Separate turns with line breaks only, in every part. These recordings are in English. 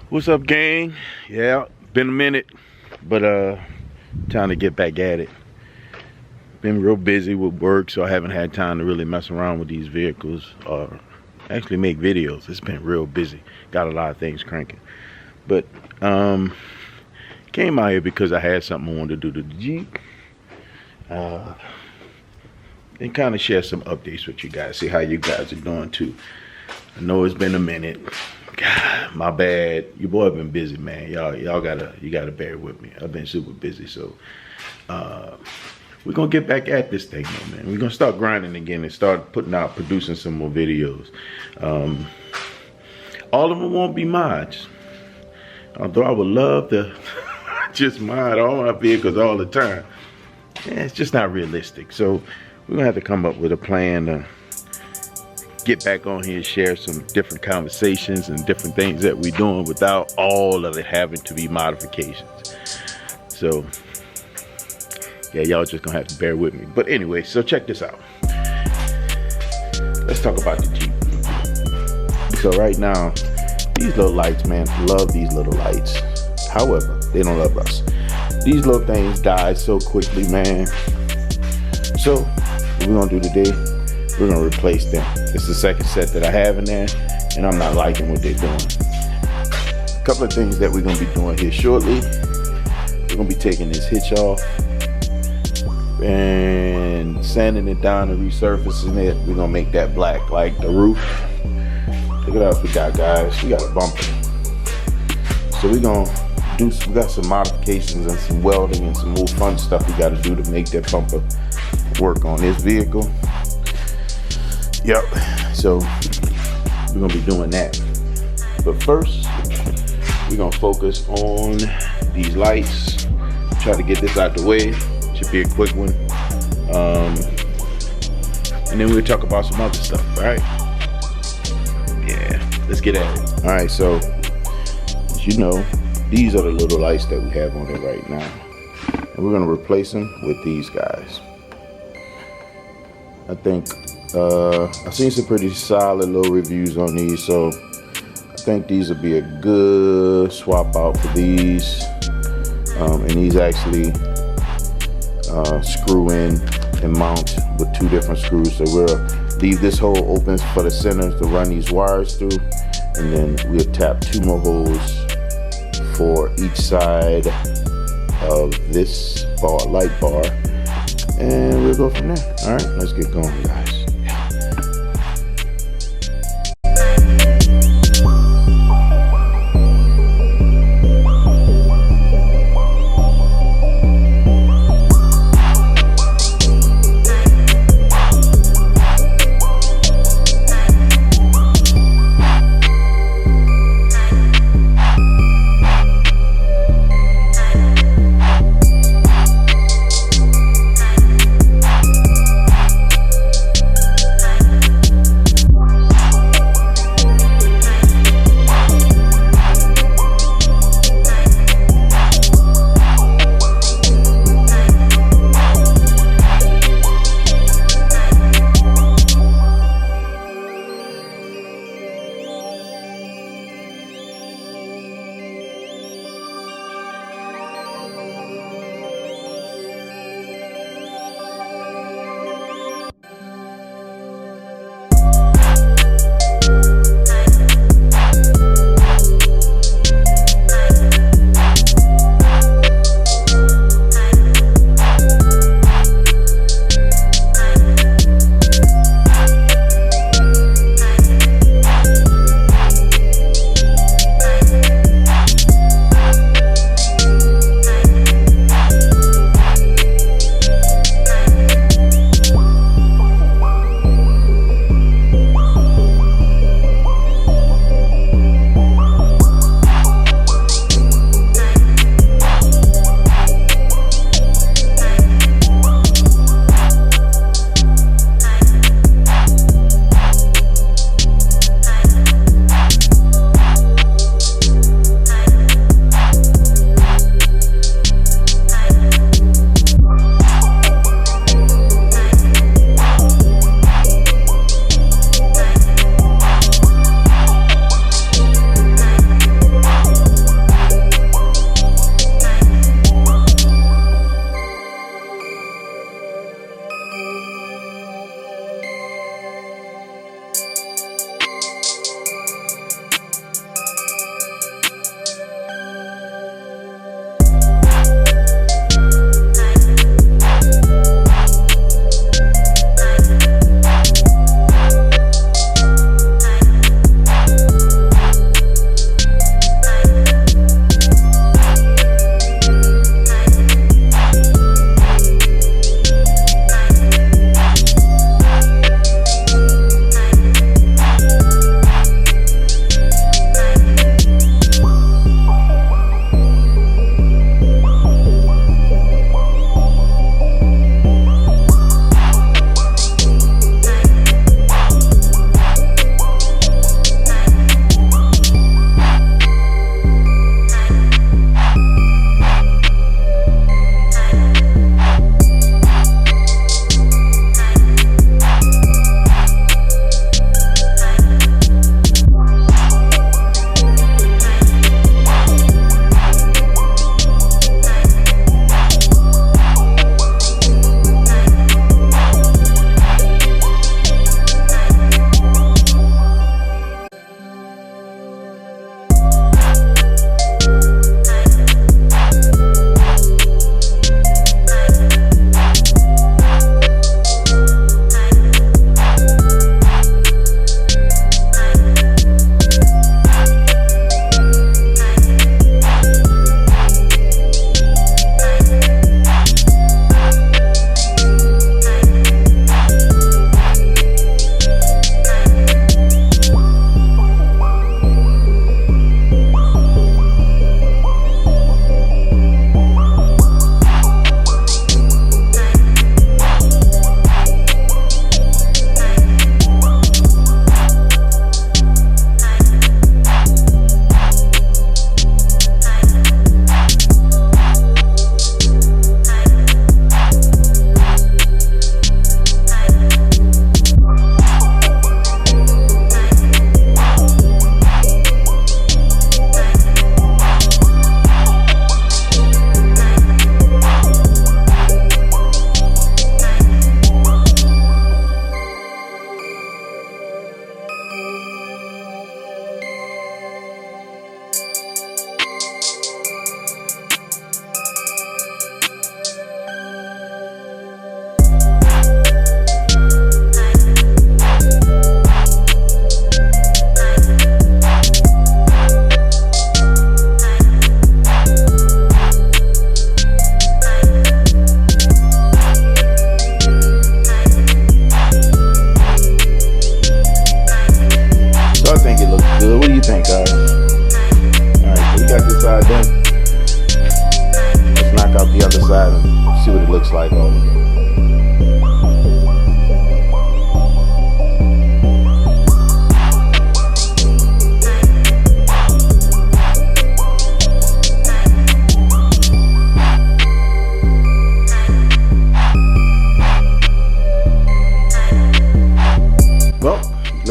What's up, gang? Yeah, been a minute, but time to get back at it. Been real busy with work, so I haven't had time to really mess around with these vehicles or actually make videos. It's been real busy. Got a lot of things cranking. But came out here because I had something I wanted to do to the Jeep. And kind of share some updates with you guys. See how you guys are doing too. I know it's been a minute. God, my bad. Your boy been busy, man. You gotta bear with me. I've been super busy, so we're gonna get back at this thing, man. We're gonna start grinding again and start producing some more videos. All of them won't be mods, although I would love to just mod all my vehicles all the time. Yeah, it's just not realistic. So we're gonna have to come up with a plan to get back on here and share some different conversations and different things that we're doing without all of it having to be modifications. So yeah, y'all just gonna have to bear with me. But anyway, so check this out. Let's talk about the Jeep. So right now, these little lights, man, love these little lights. However, they don't love us. These little things die so quickly, man. So what we're gonna do today, we're gonna replace them. It's the second set that I have in there, and I'm not liking what they're doing. A couple of things that we're gonna be doing here shortly. We're gonna be taking this hitch off and sanding it down and resurfacing it. We're gonna make that black like the roof. Look at what we got, guys. We got a bumper. So we got some modifications and some welding and some more fun stuff we gotta do to make that bumper work on this vehicle. Yep, so we're gonna be doing that. But first, we're gonna focus on these lights. Try to get this out the way. Should be a quick one. And then we'll talk about some other stuff, all right? Yeah, let's get at it. All right, so as you know, these are the little lights that we have on it right now. And we're gonna replace them with these guys. I think I've seen some pretty solid little reviews on these, so I think these will be a good swap out for these. And these actually screw in and mount with two different screws. So we'll leave this hole open for the center to run these wires through, and then we'll tap two more holes for each side of this light bar, and we'll go from there. All right, let's get going, guys.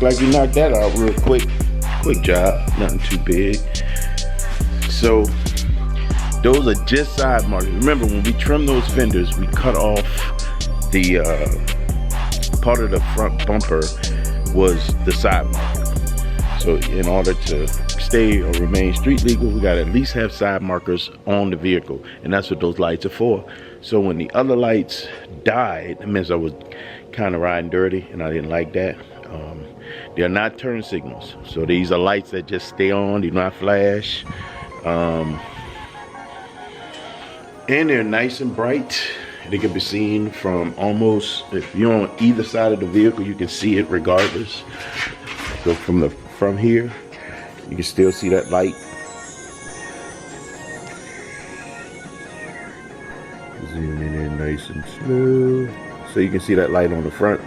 look like we knocked that out real quick. Quick job, nothing too big. So those are just side markers. Remember, when we trim those fenders, we cut off the part of the front bumper was the side marker. So in order to stay or remain street legal, we got to at least have side markers on the vehicle, and that's what those lights are for. So when the other lights died, it means I was kind of riding dirty, and I didn't like that. They're not turn signals, so these are lights that just stay on, do not flash, and they're nice and bright. They can be seen from almost, if you're on either side of the vehicle, you can see it regardless. So from here, you can still see that light. Zooming in nice and smooth, so you can see that light on the front.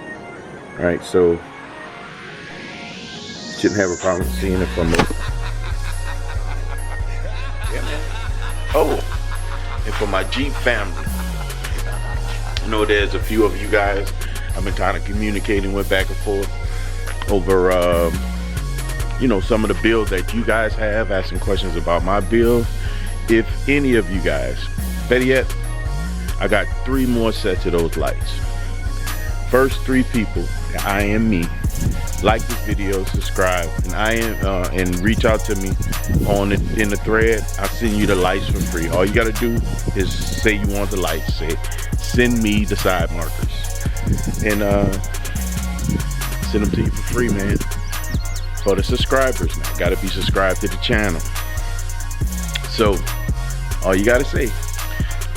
All right, so shouldn't have a problem seeing it from this. Yeah, man. Oh, and for my Jeep family, I know there's a few of you guys I've been kind of communicating with back and forth over, you know, some of the builds that you guys have, asking questions about my build. If any of you guys, better yet, I got 3 more sets of those lights. First 3 people, I am me, like this video, subscribe, and reach out to me in the thread. I'll send you the lights for free. All you gotta do is say you want the lights. Say, send me the side markers, and send them to you for free, man. For the subscribers, now gotta be subscribed to the channel. So all you gotta say,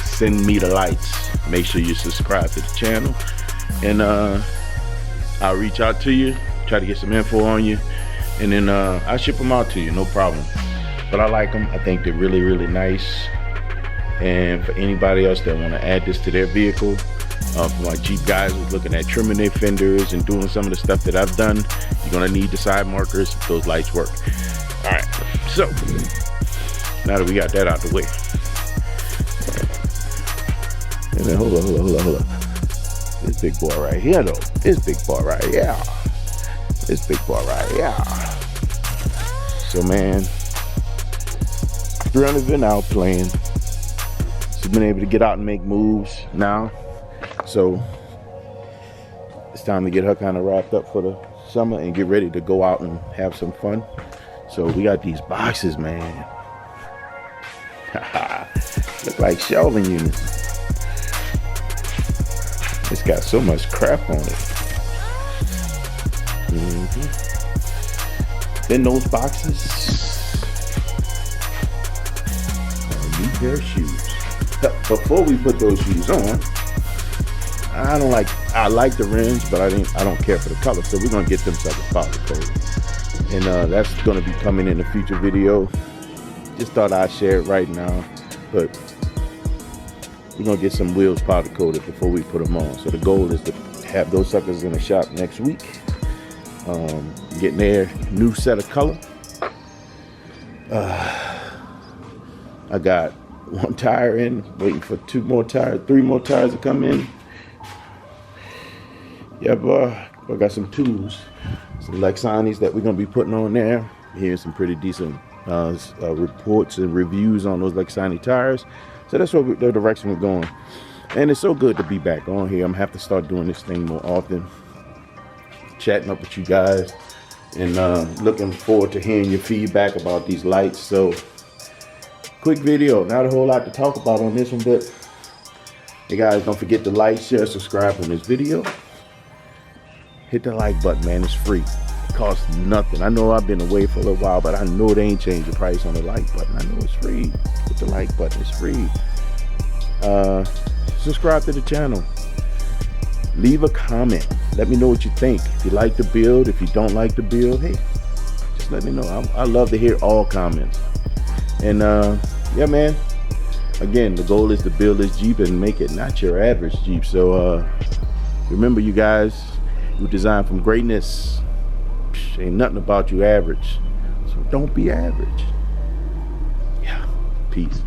send me the lights. Make sure you subscribe to the channel, and I'll reach out to you, try to get some info on you, and then I'll ship them out to you, no problem. But I like them. I think they're really, really nice. And for anybody else that want to add this to their vehicle, for my Jeep guys who's looking at trimming their fenders and doing some of the stuff that I've done, you're gonna need the side markers if those lights work. All right, so now that we got that out the way, and then hold on. This big boy right here, though. This big boy right here. This big boy right here. So, man, 300's been out playing. She's been able to get out and make moves now. So, it's time to get her kind of wrapped up for the summer and get ready to go out and have some fun. So, we got these boxes, man. Look like shelving units. It's got so much crap on it. Then those boxes are a new pair of shoes. Before we put those shoes on, I like the rims, but I don't care for the color. So we're gonna get them suckers powder coated, and that's gonna be coming in a future video. Just thought I'd share it right now, but we're gonna get some wheels powder coated before we put them on. So the goal is to have those suckers in the shop next week. Getting their new set of color. I got 1 tire in, waiting for 3 more tires to come in. Yeah, boy, I got some tools, some Lexanis that we're gonna be putting on there. Here's some pretty decent reports and reviews on those Lexani tires. So that's what the direction we're going. And it's so good to be back on here. I'm gonna have to start doing this thing more often, chatting up with you guys, and looking forward to hearing your feedback about these lights. So quick video, not a whole lot to talk about on this one, but hey guys, don't forget to like, share, subscribe on this video. Hit the like button, man. It's free. It costs nothing. I know I've been away for a little while, but I know they ain't changed the price on the like button. I know it's free. Hit the like button. It's free. Subscribe to the channel. Leave a comment. Let me know what you think. If you like the build, if you don't like the build, hey, just let me know. I love to hear all comments. And yeah, man. Again, the goal is to build this Jeep and make it not your average Jeep. So remember, you guys, you're designed from greatness. Ain't nothing about you average. So don't be average. Yeah. Peace.